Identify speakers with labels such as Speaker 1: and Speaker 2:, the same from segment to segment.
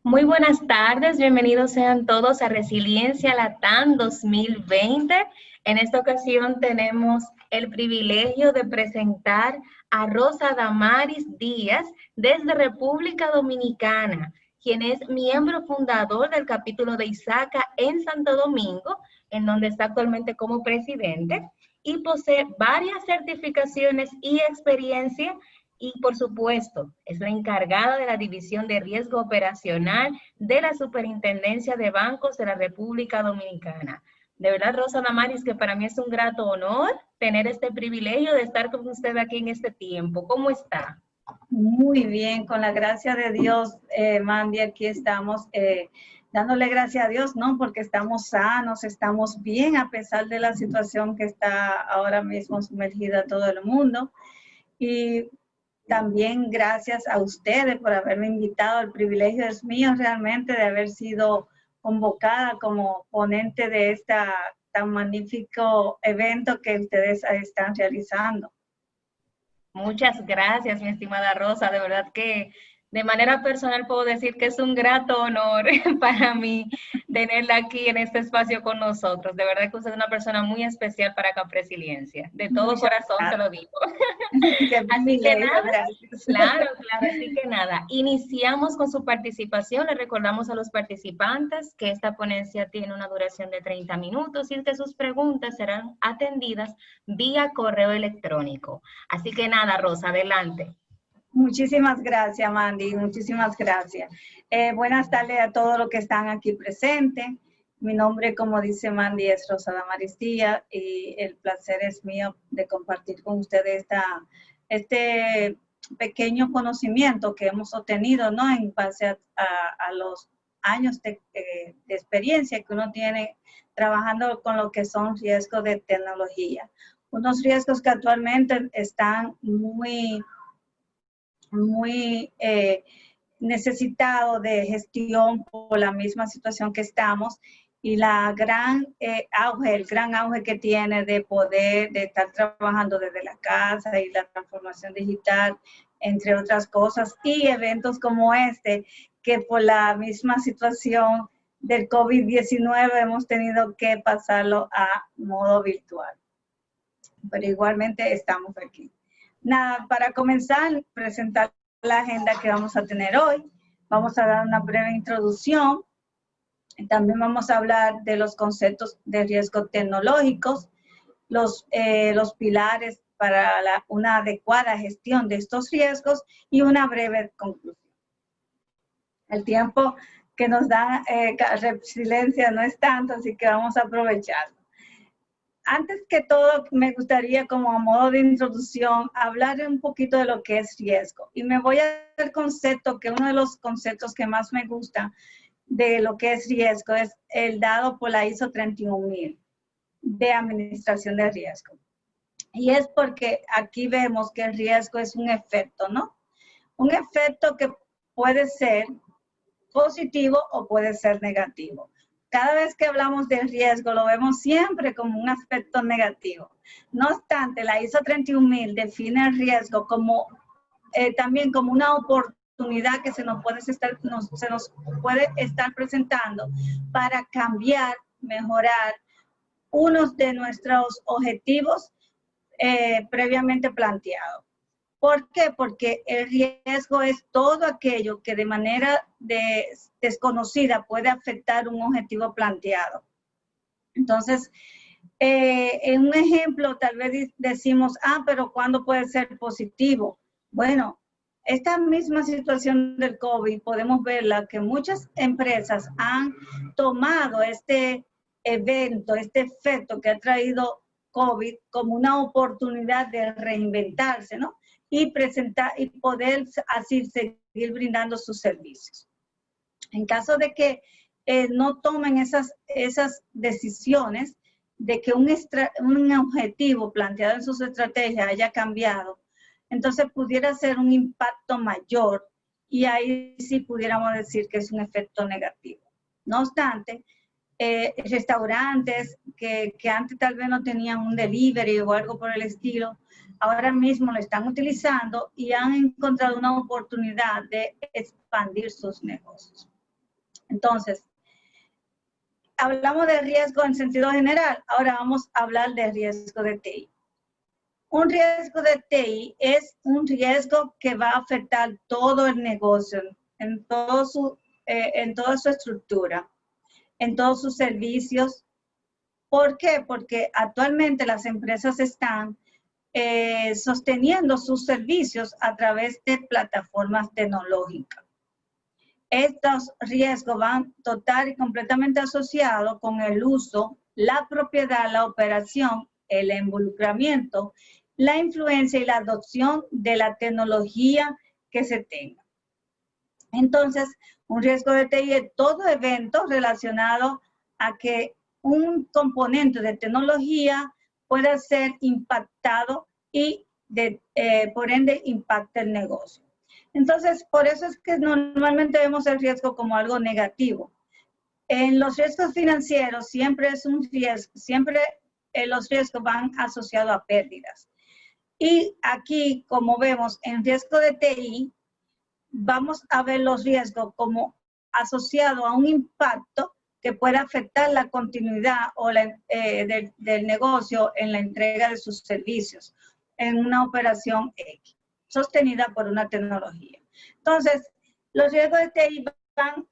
Speaker 1: Muy buenas tardes, bienvenidos sean todos a Resiliencia Latam 2020. En esta ocasión tenemos el privilegio de presentar a Rosa Damaris Díaz desde República Dominicana, quien es miembro fundador del capítulo de ISACA en Santo Domingo, en donde está actualmente como presidente, y posee varias certificaciones y experiencia y, por supuesto, es la encargada de la División de Riesgo Operacional de la Superintendencia de Bancos de la República Dominicana. De verdad, Rosa Damaris, que para mí es un grato honor tener este privilegio de estar con usted aquí en este tiempo. ¿Cómo está?
Speaker 2: Muy bien, con la gracia de Dios, Mandy, aquí estamos dándole gracias a Dios, ¿no? Porque estamos sanos, estamos bien a pesar de la situación que está ahora mismo sumergida todo el mundo. Y también gracias a ustedes por haberme invitado. El privilegio es mío realmente de haber sido convocada como ponente de este tan magnífico evento que ustedes están realizando.
Speaker 1: Muchas gracias, mi estimada Rosa. De verdad que de manera personal puedo decir que es un grato honor para mí tenerla aquí en este espacio con nosotros. De verdad que usted es una persona muy especial para Capresiliencia. De todo
Speaker 2: Muchas
Speaker 1: corazón se
Speaker 2: gracias.
Speaker 1: lo digo.
Speaker 2: Qué
Speaker 1: Así que
Speaker 2: privilegio,
Speaker 1: nada,
Speaker 2: gracias.
Speaker 1: claro, así que nada, iniciamos con su participación. Le recordamos a los participantes que esta ponencia tiene una duración de 30 minutos y que sus preguntas serán atendidas vía correo electrónico. Así que nada, Rosa, adelante.
Speaker 2: Muchísimas gracias, Mandy, muchísimas gracias. Buenas tardes a todos los que están aquí presentes. Mi nombre, como dice Mandy, es Rosa Damaris Díaz y el placer es mío de compartir con ustedes este pequeño conocimiento que hemos obtenido, ¿no? En base a los años de experiencia que uno tiene trabajando con lo que son riesgos de tecnología. Unos riesgos que actualmente están muy necesitado de gestión por la misma situación que estamos y el gran auge que tiene de poder, de estar trabajando desde la casa y la transformación digital, entre otras cosas, y eventos como este, que por la misma situación del COVID-19 hemos tenido que pasarlo a modo virtual. Pero igualmente estamos aquí. Nada, para comenzar, presentar la agenda que vamos a tener hoy. Vamos a dar una breve introducción. También vamos a hablar de los conceptos de riesgo tecnológicos, los pilares para una adecuada gestión de estos riesgos y una breve conclusión. El tiempo que nos da Resiliencia no es tanto, así que vamos a aprovecharlo. Antes que todo, me gustaría, como a modo de introducción, hablar un poquito de lo que es riesgo. Y me voy al concepto, que uno de los conceptos que más me gusta de lo que es riesgo es el dado por la ISO 31000 de administración de riesgo. Y es porque aquí vemos que el riesgo es un efecto, ¿no? Un efecto que puede ser positivo o puede ser negativo. Cada vez que hablamos de riesgo lo vemos siempre como un aspecto negativo. No obstante, la ISO 31000 define el riesgo como también como una oportunidad que se nos puede estar presentando para cambiar, mejorar unos de nuestros objetivos previamente planteados. ¿Por qué? Porque el riesgo es todo aquello que de manera desconocida puede afectar un objetivo planteado. Entonces, en un ejemplo, tal vez decimos, pero ¿cuándo puede ser positivo? Bueno, esta misma situación del COVID, podemos verla que muchas empresas han tomado este evento, este efecto que ha traído COVID como una oportunidad de reinventarse, ¿no? Y presentar y poder así seguir brindando sus servicios. En caso de que no tomen esas decisiones, de que un objetivo planteado en sus estrategias haya cambiado, entonces pudiera ser un impacto mayor y ahí sí pudiéramos decir que es un efecto negativo. No obstante, restaurantes que antes tal vez no tenían un delivery o algo por el estilo, ahora mismo lo están utilizando y han encontrado una oportunidad de expandir sus negocios. Entonces, hablamos de riesgo en sentido general. Ahora vamos a hablar de riesgo de TI. Un riesgo de TI es un riesgo que va a afectar todo el negocio, en toda su estructura, en todos sus servicios. ¿Por qué? Porque actualmente las empresas están sosteniendo sus servicios a través de plataformas tecnológicas. Estos riesgos van total y completamente asociados con el uso, la propiedad, la operación, el involucramiento, la influencia y la adopción de la tecnología que se tenga. Entonces, un riesgo de TI es todo evento relacionado a que un componente de tecnología pueda ser impactado y por ende impacta el negocio. Entonces, por eso es que normalmente vemos el riesgo como algo negativo. En los riesgos financieros siempre es un riesgo, siempre los riesgos van asociados a pérdidas. Y aquí, como vemos, en riesgo de TI, vamos a ver los riesgos como asociados a un impacto que pueda afectar la continuidad o del negocio en la entrega de sus servicios en una operación X, sostenida por una tecnología. Entonces, los riesgos de TI van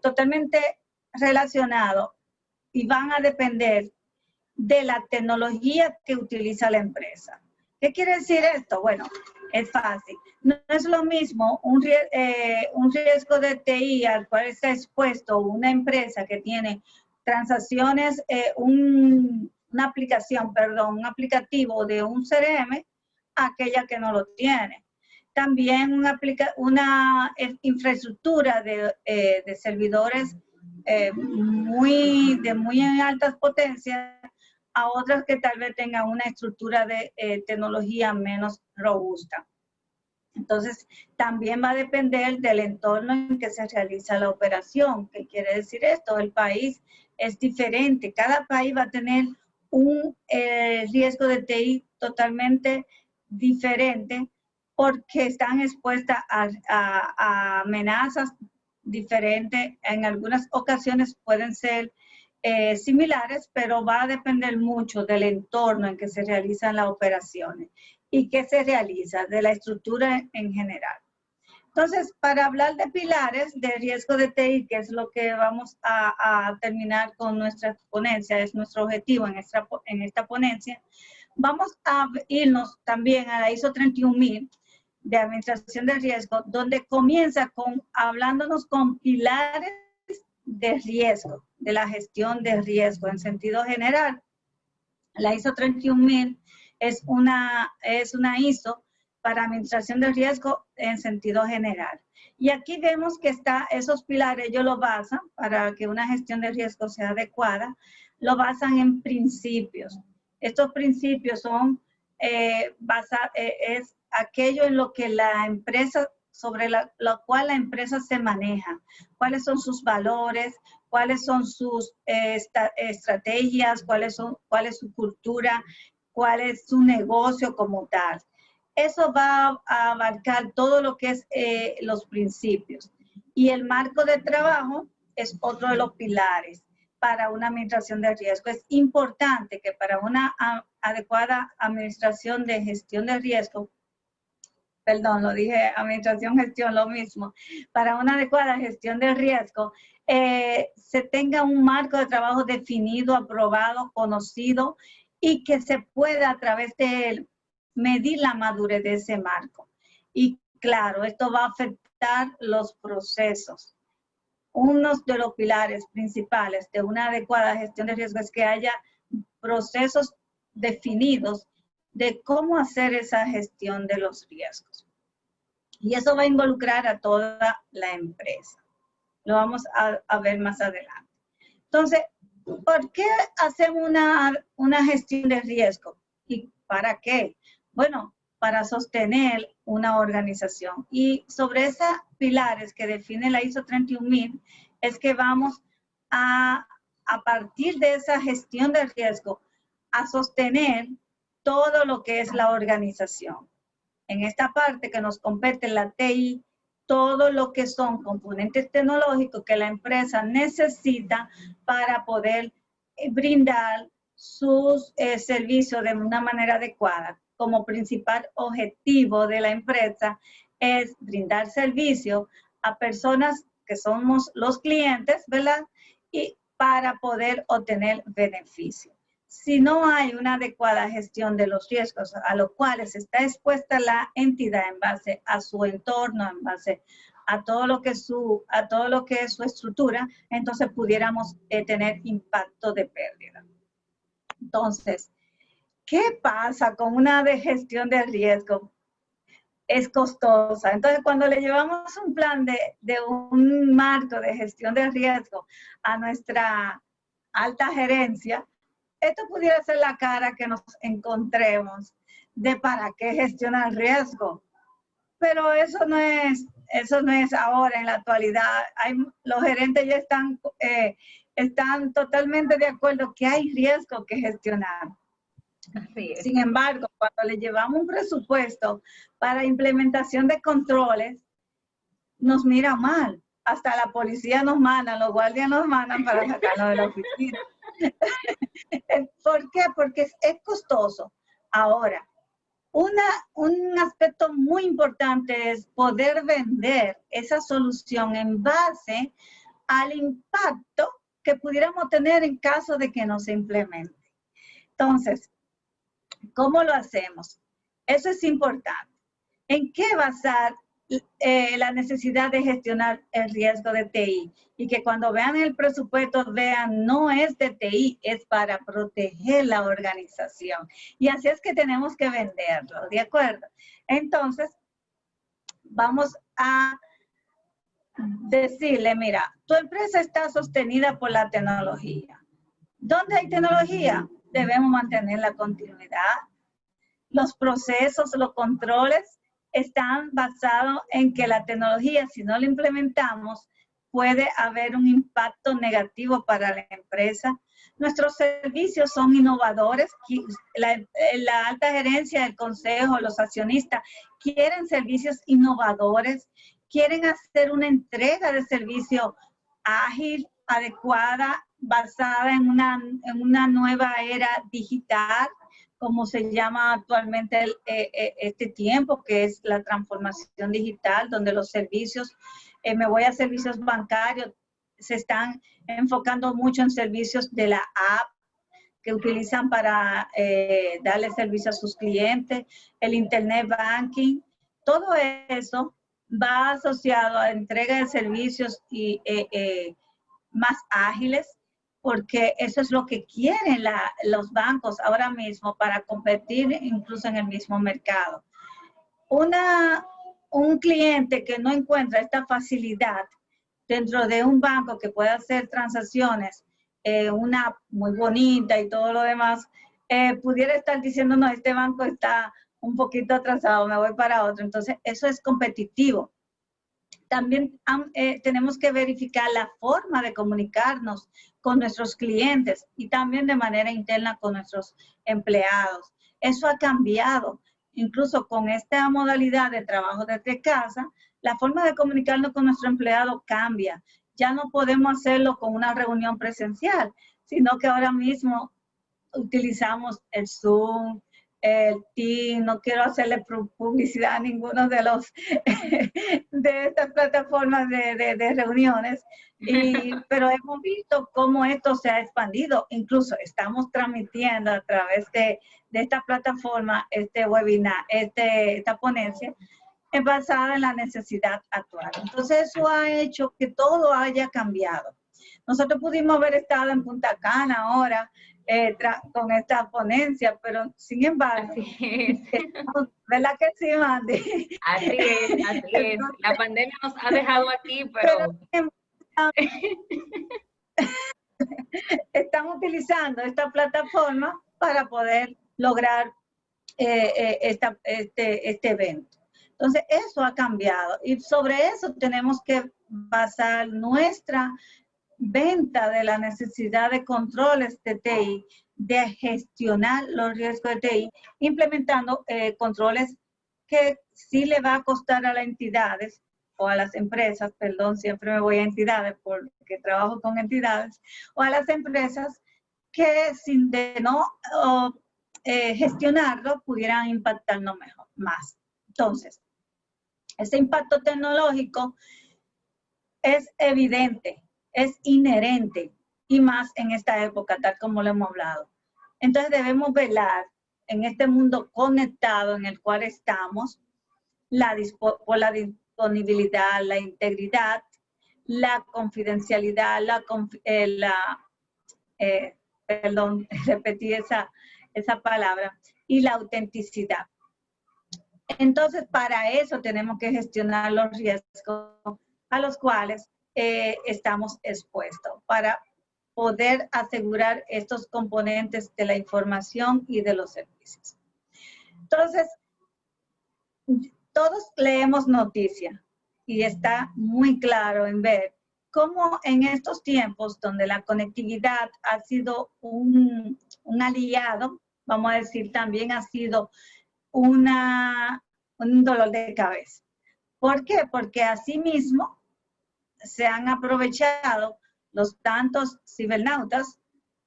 Speaker 2: totalmente relacionados y van a depender de la tecnología que utiliza la empresa. ¿Qué quiere decir esto? Bueno, es fácil. No es lo mismo un riesgo de TI al cual está expuesto una empresa que tiene transacciones, una aplicación, perdón, un aplicativo de un CRM, aquella que no lo tiene. También una infraestructura de servidores de muy altas potencias a otras que tal vez tengan una estructura de tecnología menos robusta. Entonces, también va a depender del entorno en que se realiza la operación. ¿Qué quiere decir esto? El país es diferente. Cada país va a tener un riesgo de TI totalmente diferente porque están expuestas a amenazas diferentes. En algunas ocasiones pueden ser similares, pero va a depender mucho del entorno en que se realizan las operaciones y qué se realiza, de la estructura en general. Entonces, para hablar de pilares de riesgo de TI, que es lo que vamos a terminar con nuestra ponencia, es nuestro objetivo en esta ponencia, vamos a irnos también a la ISO 31000 de administración de riesgo, donde comienza hablándonos con pilares de riesgo, de la gestión de riesgo en sentido general. La ISO 31000 es una ISO para administración de riesgo en sentido general. Y aquí vemos que esos pilares, ellos lo basan, para que una gestión de riesgo sea adecuada, lo basan en principios. Estos principios son, es aquello en lo que la empresa, sobre lo cual la empresa se maneja, cuáles son sus valores, cuáles son sus estrategias, cuál es su cultura, cuál es su negocio como tal. Eso va a abarcar todo lo que es los principios. Y el marco de trabajo es otro de los pilares para una administración de riesgo. Es importante que para una adecuada administración de gestión de riesgo, perdón, lo dije, administración, gestión, lo mismo. Para una adecuada gestión de riesgo, se tenga un marco de trabajo definido, aprobado, conocido y que se pueda a través de él medir la madurez de ese marco. Y claro, esto va a afectar los procesos. Uno de los pilares principales de una adecuada gestión de riesgo es que haya procesos definidos de cómo hacer esa gestión de los riesgos. Y eso va a involucrar a toda la empresa. Lo vamos a ver más adelante. Entonces, ¿por qué hacemos una gestión de riesgo? ¿Y para qué? Bueno, para sostener una organización. Y sobre esos pilares que define la ISO 31000 es que vamos a partir de esa gestión de riesgo, a sostener todo lo que es la organización. En esta parte que nos compete la TI, todo lo que son componentes tecnológicos que la empresa necesita para poder brindar sus servicios de una manera adecuada. Como principal objetivo de la empresa es brindar servicio a personas que somos los clientes, ¿verdad? Y para poder obtener beneficio. Si no hay una adecuada gestión de los riesgos a los cuales está expuesta la entidad en base a su entorno, en base a todo lo que es su estructura, entonces pudiéramos tener impacto de pérdida. Entonces, ¿qué pasa con una de gestión de riesgo? Es costosa. Entonces, cuando le llevamos un plan de un marco de gestión de riesgo a nuestra alta gerencia, esto pudiera ser la cara que nos encontremos de para qué gestionar riesgo. Pero eso no es ahora, en la actualidad. Los gerentes ya están totalmente de acuerdo que hay riesgo que gestionar.
Speaker 1: Así es.
Speaker 2: Sin embargo, cuando le llevamos un presupuesto para implementación de controles, nos mira mal. Hasta la policía nos manda, los guardias nos mandan para sacarnos de la oficina. ¿Por qué? Porque es costoso. Ahora, un aspecto muy importante es poder vender esa solución en base al impacto que pudiéramos tener en caso de que no se implemente. Entonces, ¿cómo lo hacemos? Eso es importante. ¿En qué basar la necesidad de gestionar el riesgo de TI? Y que cuando vean el presupuesto vean, no es de TI, es para proteger la organización. Y así es que tenemos que venderlo, ¿de acuerdo? Entonces, vamos a decirle, mira, tu empresa está sostenida por la tecnología. ¿Dónde hay tecnología? Debemos mantener la continuidad. Los procesos, los controles están basados en que la tecnología, si no la implementamos, puede haber un impacto negativo para la empresa. Nuestros servicios son innovadores. La alta gerencia, el consejo, los accionistas quieren servicios innovadores, quieren hacer una entrega de servicio ágil, adecuada, basada en una nueva era digital, como se llama actualmente este tiempo, que es la transformación digital, donde los servicios, me voy a servicios bancarios, se están enfocando mucho en servicios de la app que utilizan para darle servicio a sus clientes, el internet banking, todo eso va asociado a entrega de servicios y más ágiles, porque eso es lo que quieren los bancos ahora mismo para competir incluso en el mismo mercado. Un cliente que no encuentra esta facilidad dentro de un banco que pueda hacer transacciones, una app muy bonita y todo lo demás, pudiera estar diciendo, no, este banco está un poquito atrasado, me voy para otro. Entonces, eso es competitivo. También tenemos que verificar la forma de comunicarnos con nuestros clientes y también de manera interna con nuestros empleados. Eso ha cambiado. Incluso con esta modalidad de trabajo desde casa, la forma de comunicarnos con nuestro empleado cambia. Ya no podemos hacerlo con una reunión presencial, sino que ahora mismo utilizamos el Zoom, el Teams. No quiero hacerle publicidad a ninguno de estas plataformas de reuniones, pero hemos visto cómo esto se ha expandido. Incluso estamos transmitiendo a través de esta plataforma, este webinar, esta ponencia, es basada en la necesidad actual. Entonces eso ha hecho que todo haya cambiado. Nosotros pudimos haber estado en Punta Cana ahora, con esta ponencia, pero sin embargo, ¿verdad que sí, Mandy?
Speaker 1: Así es, así es. La pandemia nos ha dejado aquí, pero
Speaker 2: están utilizando esta plataforma para poder lograr este evento. Entonces, eso ha cambiado y sobre eso tenemos que basar nuestra venta de la necesidad de controles de TI, de gestionar los riesgos de TI, implementando controles que sí le va a costar a las entidades o a las empresas, perdón, siempre me voy a entidades porque trabajo con entidades, o a las empresas que sin de no gestionarlo pudieran impactarnos mejor, más. Entonces, ese impacto tecnológico es evidente, es inherente, y más en esta época, tal como lo hemos hablado. Entonces debemos velar en este mundo conectado en el cual estamos, por la disponibilidad, la integridad, la confidencialidad, perdón, repetí esa palabra, y la autenticidad. Entonces, para eso tenemos que gestionar los riesgos a los cuales estamos expuestos, para poder asegurar estos componentes de la información y de los servicios. Entonces, todos leemos noticias y está muy claro en ver cómo en estos tiempos donde la conectividad ha sido un aliado, vamos a decir, también ha sido un dolor de cabeza. ¿Por qué? Porque asimismo se han aprovechado los tantos cibernautas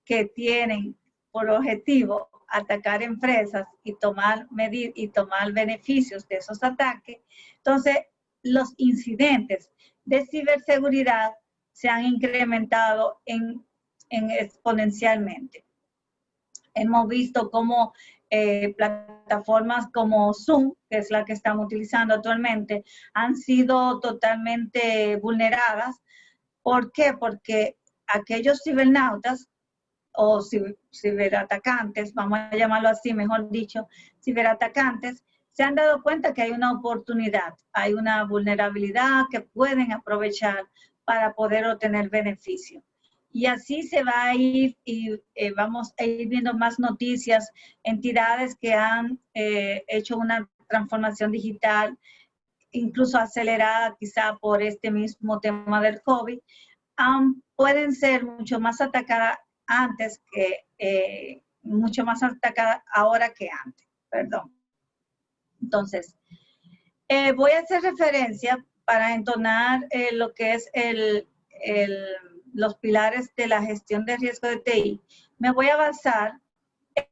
Speaker 2: que tienen por objetivo atacar empresas y tomar beneficios de esos ataques. Entonces, los incidentes de ciberseguridad se han incrementado exponencialmente. Hemos visto cómo plataformas como Zoom, que es la que estamos utilizando actualmente, han sido totalmente vulneradas. ¿Por qué? Porque aquellos cibernautas o ciberatacantes, vamos a llamarlo así, mejor dicho, ciberatacantes, se han dado cuenta que hay una oportunidad, hay una vulnerabilidad que pueden aprovechar para poder obtener beneficio. Y así se va a ir y vamos a ir viendo más noticias, entidades que han hecho una transformación digital, incluso acelerada quizá por este mismo tema del COVID, pueden ser mucho más atacadas antes que, mucho más atacadas ahora que antes, perdón. Entonces, voy a hacer referencia para entonar lo que es los pilares de la gestión de riesgo de TI. Me voy a basar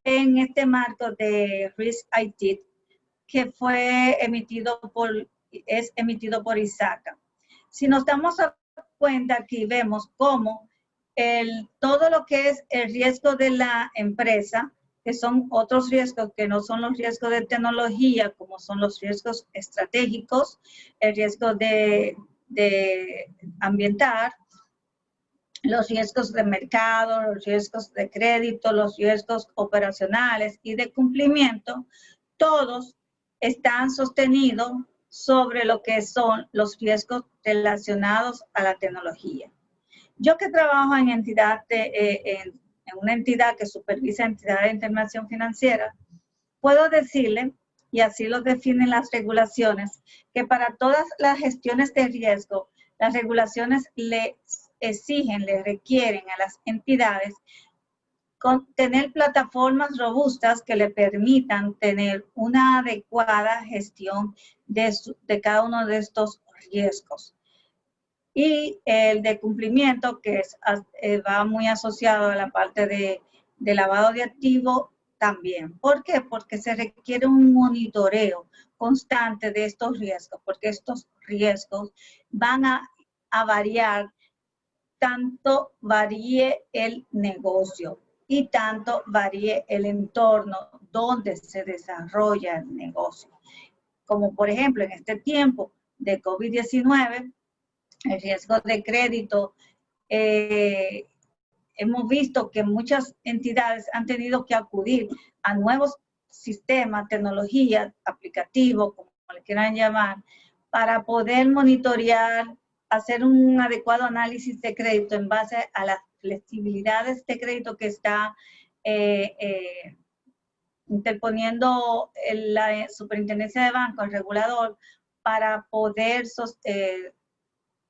Speaker 2: en este marco de Risk IT que es emitido por ISACA. Si nos damos cuenta aquí, vemos cómo todo lo que es el riesgo de la empresa, que son otros riesgos que no son los riesgos de tecnología, como son los riesgos estratégicos, el riesgo de ambiental, los riesgos de mercado, los riesgos de crédito, los riesgos operacionales y de cumplimiento, todos están sostenidos sobre lo que son los riesgos relacionados a la tecnología. Yo que trabajo en una entidad que supervisa entidades de intervención financiera, puedo decirle, y así lo definen las regulaciones, que para todas las gestiones de riesgo, las regulaciones le requieren a las entidades tener plataformas robustas que le permitan tener una adecuada gestión de cada uno de estos riesgos. Y el de cumplimiento, que va muy asociado a la parte de lavado de activos también. ¿Por qué? Porque se requiere un monitoreo constante de estos riesgos, porque estos riesgos van a variar, tanto varíe el negocio y tanto varíe el entorno donde se desarrolla el negocio. Como por ejemplo en este tiempo de COVID-19, el riesgo de crédito, hemos visto que muchas entidades han tenido que acudir a nuevos sistemas, tecnologías, aplicativos, como le quieran llamar, para poder monitorear, hacer un adecuado análisis de crédito en base a las flexibilidades de crédito que está interponiendo la Superintendencia de Bancos, el regulador, para poder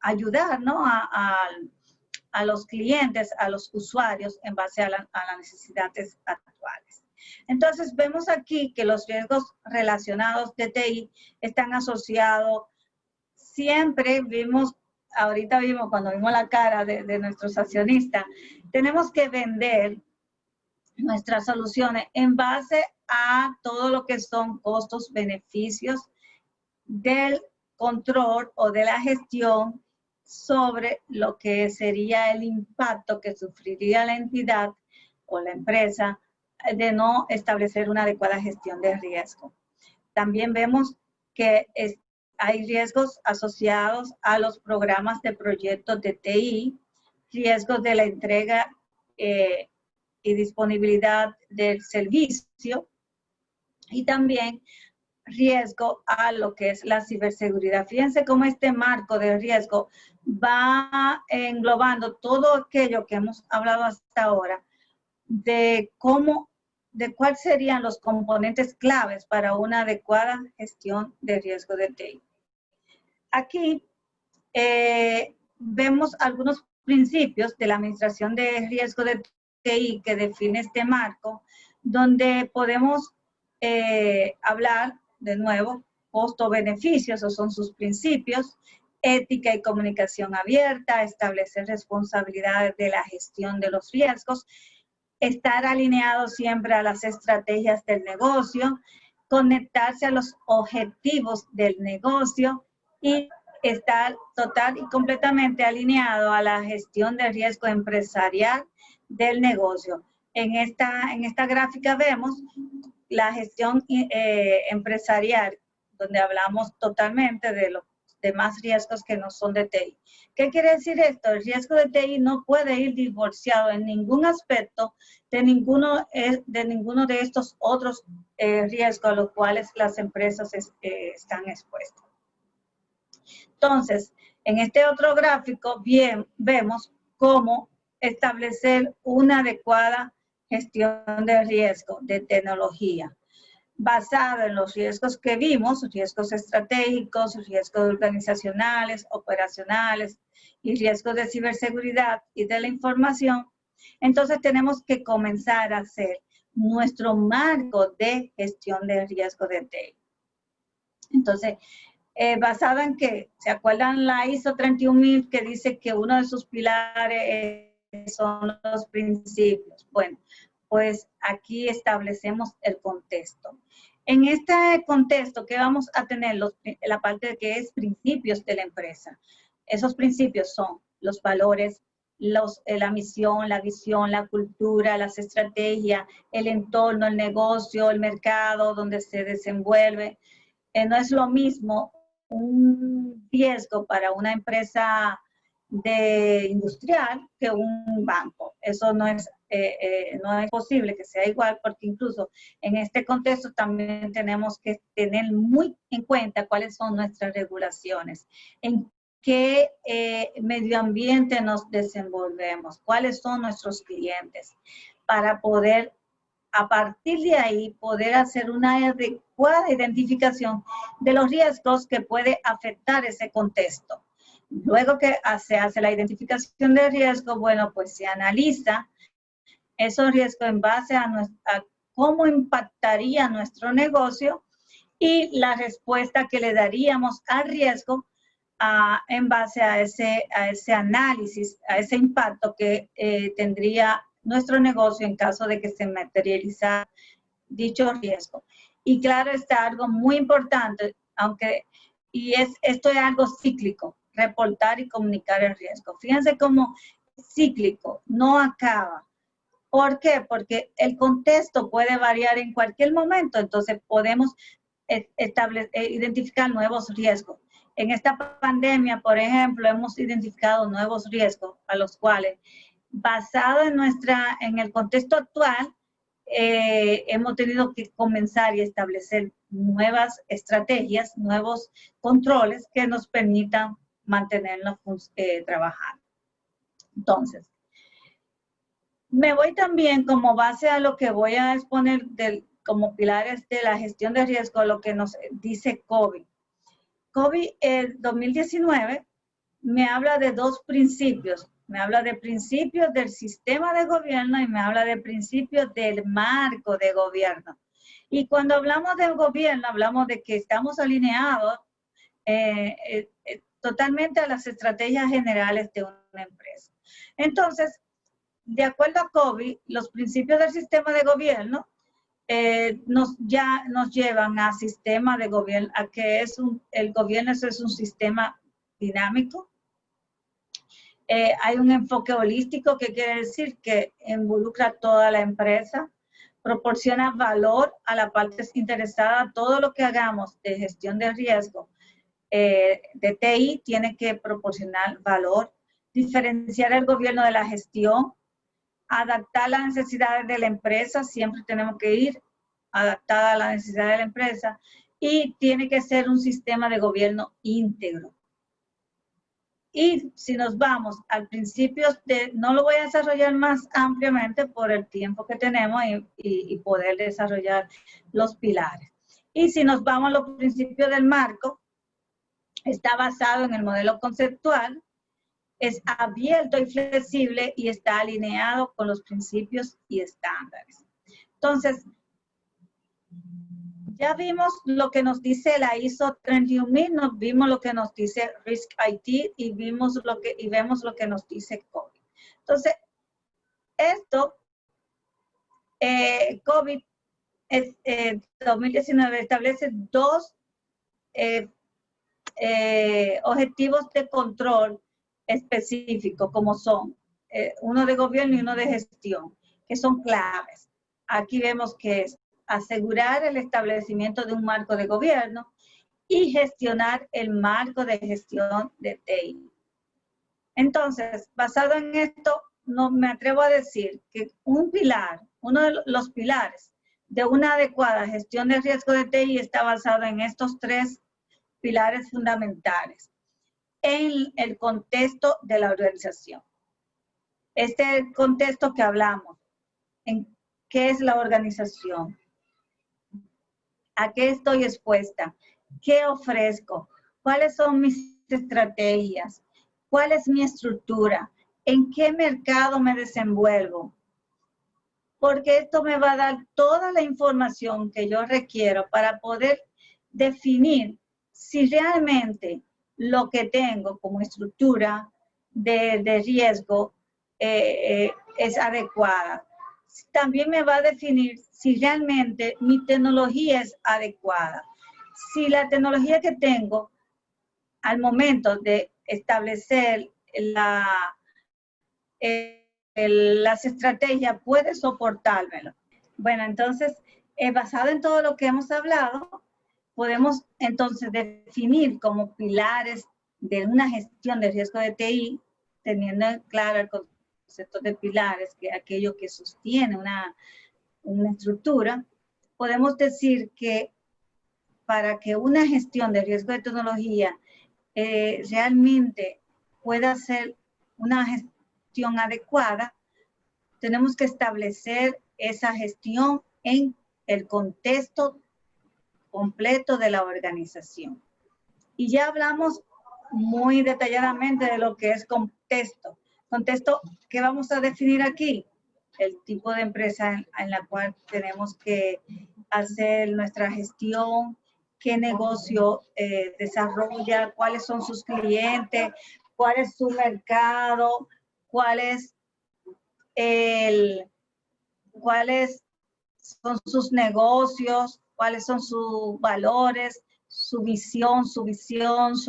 Speaker 2: ayudar, ¿no?, a los clientes, a los usuarios en base a las necesidades actuales. Entonces, vemos aquí que los riesgos relacionados de TI están asociados siempre vimos, ahorita vimos, cuando vimos la cara de nuestros accionistas, tenemos que vender nuestras soluciones en base a todo lo que son costos, beneficios del control o de la gestión sobre lo que sería el impacto que sufriría la entidad o la empresa de no establecer una adecuada gestión de riesgo. También vemos que hay riesgos asociados a los programas de proyectos de TI, riesgos de la entrega y disponibilidad del servicio, y también riesgo a lo que es la ciberseguridad. Fíjense cómo este marco de riesgo va englobando todo aquello que hemos hablado hasta ahora, de cuáles serían los componentes claves para una adecuada gestión de riesgo de TI. Aquí vemos algunos principios de la administración de riesgo de TI que define este marco, donde podemos hablar de nuevo, costo-beneficios, esos son sus principios, ética y comunicación abierta, establecer responsabilidades de la gestión de los riesgos, estar alineado siempre a las estrategias del negocio, conectarse a los objetivos del negocio y estar total y completamente alineado a la gestión del riesgo empresarial del negocio. En esta gráfica vemos la gestión empresarial, donde hablamos totalmente de los demás riesgos que no son de TI. ¿Qué quiere decir esto? El riesgo de TI no puede ir divorciado en ningún aspecto de ninguno de estos otros riesgos a los cuales las empresas están expuestas. Entonces, en este otro gráfico vemos cómo establecer una adecuada gestión de riesgo de tecnología, basada en los riesgos que vimos, riesgos estratégicos, riesgos organizacionales, operacionales y riesgos de ciberseguridad y de la información. Entonces tenemos que comenzar a hacer nuestro marco de gestión de riesgo de TI. Entonces, basada en que, ¿se acuerdan la ISO 31000 que dice que uno de sus pilares son los principios? Bueno, pues aquí establecemos el contexto. En este contexto, ¿qué vamos a tener? La parte que es principios de la empresa. Esos principios son los valores, la misión, la visión, la cultura, las estrategias, el entorno, el negocio, el mercado donde se desenvuelve. No es lo mismo un riesgo para una empresa industrial que un banco. Eso no es posible que sea igual, porque incluso en este contexto también tenemos que tener muy en cuenta cuáles son nuestras regulaciones, en qué medio ambiente nos desenvolvemos, cuáles son nuestros clientes, para poder, a partir de ahí, poder hacer una adecuada identificación de los riesgos que puede afectar ese contexto. Luego que se hace la identificación de riesgo, bueno, pues se analiza esos riesgos en base a cómo impactaría nuestro negocio y la respuesta que le daríamos al riesgo en base a ese análisis, a ese impacto que tendría nuestro negocio en caso de que se materializara dicho riesgo. Y claro, está algo muy importante, esto es algo cíclico, reportar y comunicar el riesgo. Fíjense cómo cíclico, no acaba. ¿Por qué? Porque el contexto puede variar en cualquier momento, entonces podemos identificar nuevos riesgos. En esta pandemia, por ejemplo, hemos identificado nuevos riesgos a los cuales, basado en el contexto actual, hemos tenido que comenzar y establecer nuevas estrategias, nuevos controles que nos permitan mantenernos trabajando. Entonces, me voy también como base a lo que voy a exponer como pilares de la gestión de riesgo, lo que nos dice COBI. COBI 2019 me habla de dos principios. Me habla de principios del sistema de gobierno y me habla de principios del marco de gobierno. Y cuando hablamos del gobierno, hablamos de que estamos alineados totalmente a las estrategias generales de una empresa. Entonces, de acuerdo a COVID, los principios del sistema de gobierno nos llevan a sistema de gobierno, a que el gobierno es un sistema dinámico. Hay un enfoque holístico, que quiere decir que involucra toda la empresa, proporciona valor a la parte interesada. Todo lo que hagamos de gestión de riesgo de TI tiene que proporcionar valor, diferenciar el gobierno de la gestión, adaptar las necesidades de la empresa, siempre tenemos que ir adaptada a la necesidad de la empresa, y tiene que ser un sistema de gobierno íntegro. Y si nos vamos al principio, no lo voy a desarrollar más ampliamente por el tiempo que tenemos y poder desarrollar los pilares. Y si nos vamos a los principios del marco, está basado en el modelo conceptual, es abierto y flexible y está alineado con los principios y estándares. Entonces, ya vimos lo que nos dice la ISO 31000, nos vimos lo que nos dice Risk IT y vemos lo que nos dice COVID. Entonces, esto, COVID 2019 establece dos objetivos de control específicos, como son uno de gobierno y uno de gestión, que son claves. Aquí vemos que es asegurar el establecimiento de un marco de gobierno y gestionar el marco de gestión de TI. Entonces, basado en esto, no me atrevo a decir que uno de los pilares de una adecuada gestión de riesgo de TI está basado en estos tres pilares fundamentales en el contexto de la organización. Este contexto que hablamos, en qué es la organización, a qué estoy expuesta, qué ofrezco, cuáles son mis estrategias, cuál es mi estructura, en qué mercado me desenvuelvo, porque esto me va a dar toda la información que yo requiero para poder definir si realmente lo que tengo como estructura de riesgo es adecuada. También me va a definir si realmente mi tecnología es adecuada. Si la tecnología que tengo al momento de establecer las estrategias puede soportármelo. Bueno, entonces, basado en todo lo que hemos hablado, podemos entonces definir como pilares de una gestión de riesgo de TI, teniendo claro el concepto de pilares, que es aquello que sostiene una estructura. Podemos decir que para que una gestión de riesgo de tecnología realmente pueda ser una gestión adecuada, tenemos que establecer esa gestión en el contexto completo de la organización. Y ya hablamos muy detalladamente de lo que es contexto. Contexto, ¿qué vamos a definir aquí? El tipo de empresa en la cual tenemos que hacer nuestra gestión, qué negocio desarrolla, cuáles son sus clientes, cuál es su mercado, cuáles son sus negocios, cuáles son sus valores, su visión, su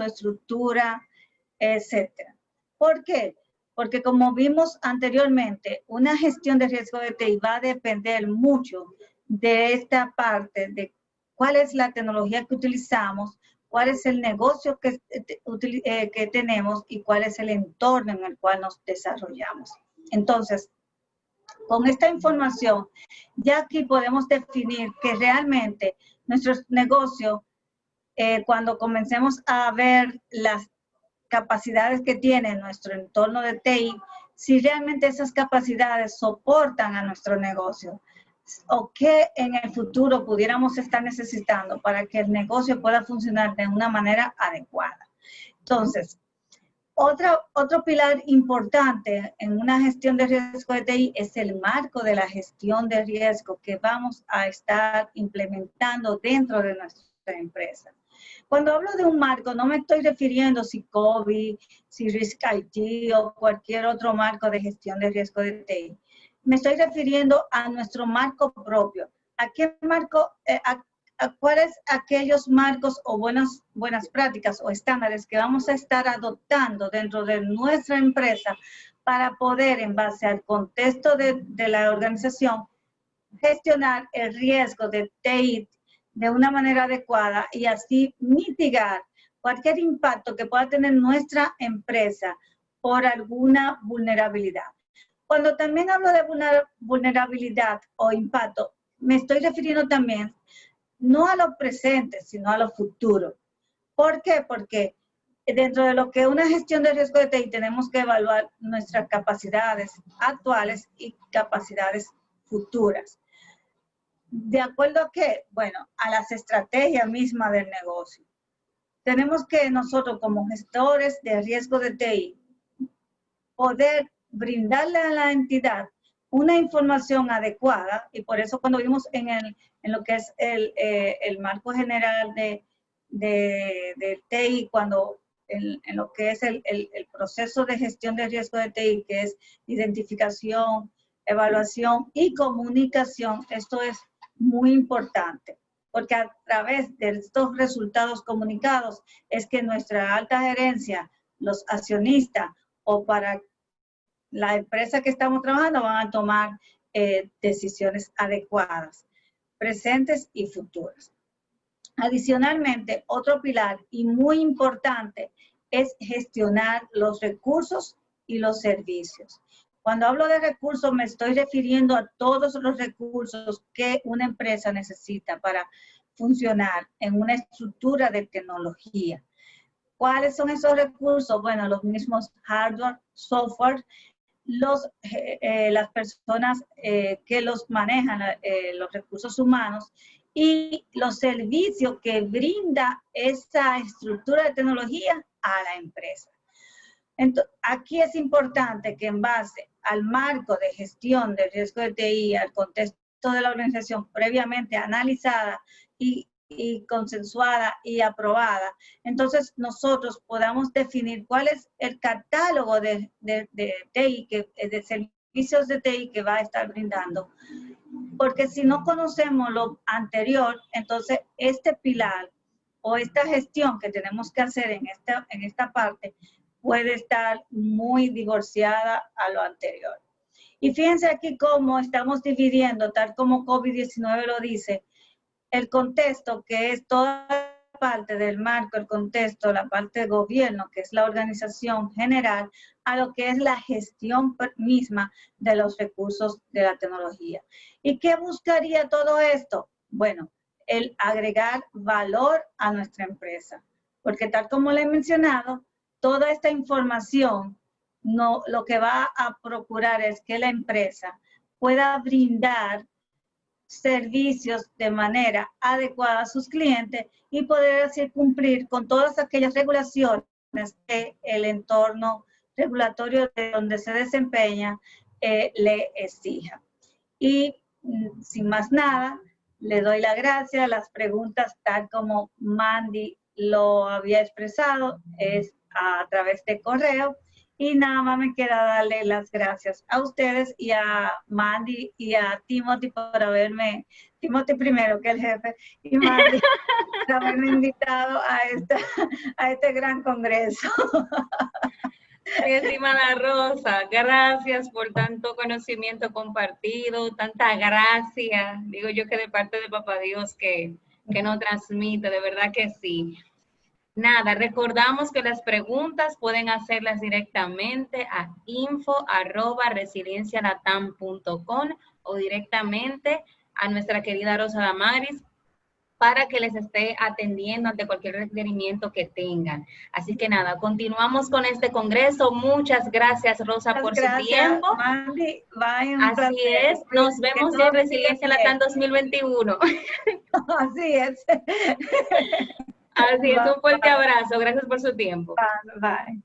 Speaker 2: estructura, etcétera. ¿Por qué? Porque como vimos anteriormente, una gestión de riesgo de TI va a depender mucho de esta parte de cuál es la tecnología que utilizamos, cuál es el negocio que tenemos y cuál es el entorno en el cual nos desarrollamos. Entonces, con esta información, ya aquí podemos definir que realmente nuestro negocio, cuando comencemos a ver las capacidades que tiene nuestro entorno de TI, si realmente esas capacidades soportan a nuestro negocio o qué en el futuro pudiéramos estar necesitando para que el negocio pueda funcionar de una manera adecuada. Entonces, otro pilar importante en una gestión de riesgo de TI es el marco de la gestión de riesgo que vamos a estar implementando dentro de nuestra empresa. Cuando hablo de un marco, no me estoy refiriendo si COVID, si Risk IT o cualquier otro marco de gestión de riesgo de TI. Me estoy refiriendo a nuestro marco propio. ¿A qué marco, a cuáles aquellos marcos o buenas prácticas o estándares que vamos a estar adoptando dentro de nuestra empresa para poder, en base al contexto de la organización, gestionar el riesgo de TI de una manera adecuada y así mitigar cualquier impacto que pueda tener nuestra empresa por alguna vulnerabilidad? Cuando también hablo de vulnerabilidad o impacto, me estoy refiriendo también no a lo presente, sino a lo futuro. ¿Por qué? Porque dentro de lo que es una gestión de riesgo de TI tenemos que evaluar nuestras capacidades actuales y capacidades futuras. ¿De acuerdo a qué? Bueno, a las estrategias mismas del negocio. Tenemos que nosotros como gestores de riesgo de TI poder brindarle a la entidad una información adecuada, y por eso cuando vimos en lo que es el marco general de TI, cuando en lo que es el proceso de gestión de riesgo de TI, que es identificación, evaluación y comunicación, esto es muy importante, porque a través de estos resultados comunicados es que nuestra alta gerencia, los accionistas o para la empresa que estamos trabajando van a tomar decisiones adecuadas, presentes y futuras. Adicionalmente, otro pilar y muy importante es gestionar los recursos y los servicios. Cuando hablo de recursos, me estoy refiriendo a todos los recursos que una empresa necesita para funcionar en una estructura de tecnología. ¿Cuáles son esos recursos? Bueno, los mismos hardware, software, las personas que los manejan, los recursos humanos, y los servicios que brinda esa estructura de tecnología a la empresa. Entonces, aquí es importante que en base al marco de gestión del riesgo de TI, al contexto de la organización previamente analizada y consensuada y aprobada, entonces nosotros podamos definir cuál es el catálogo de TI, de servicios de TI que va a estar brindando. Porque si no conocemos lo anterior, entonces este pilar o esta gestión que tenemos que hacer en esta parte puede estar muy divorciada a lo anterior. Y fíjense aquí cómo estamos dividiendo, tal como COVID-19 lo dice, el contexto, que es toda parte del marco, el contexto, la parte de gobierno, que es la organización general, a lo que es la gestión misma de los recursos de la tecnología. ¿Y qué buscaría todo esto? Bueno, el agregar valor a nuestra empresa, porque tal como le he mencionado, toda esta información lo que va a procurar es que la empresa pueda brindar servicios de manera adecuada a sus clientes y poder así cumplir con todas aquellas regulaciones que el entorno regulatorio de donde se desempeña le exija. Y sin más nada, le doy la gracia. Las preguntas, tal como Mandy lo había expresado, es a través de correo. Y nada más me queda darle las gracias a ustedes y a Mandy y a Timothy por haberme, Timothy primero que el jefe, y Mandy por haberme invitado a este gran congreso.
Speaker 1: Mi estimada Rosa, gracias por tanto conocimiento compartido, tanta gracia, digo yo que de parte de Papá Dios que nos transmite, de verdad que sí. Nada, recordamos que las preguntas pueden hacerlas directamente a info@resiliencialatam.com o directamente a nuestra querida Rosa Damaris para que les esté atendiendo ante cualquier requerimiento que tengan. Así que nada, continuamos con este congreso. Muchas gracias, Rosa, por su tiempo.
Speaker 2: Mandy,
Speaker 1: así es, nos vemos en Resiliencia Latam 2021.
Speaker 2: Así es.
Speaker 1: Así es, un fuerte abrazo. Gracias por su tiempo.
Speaker 2: Bye.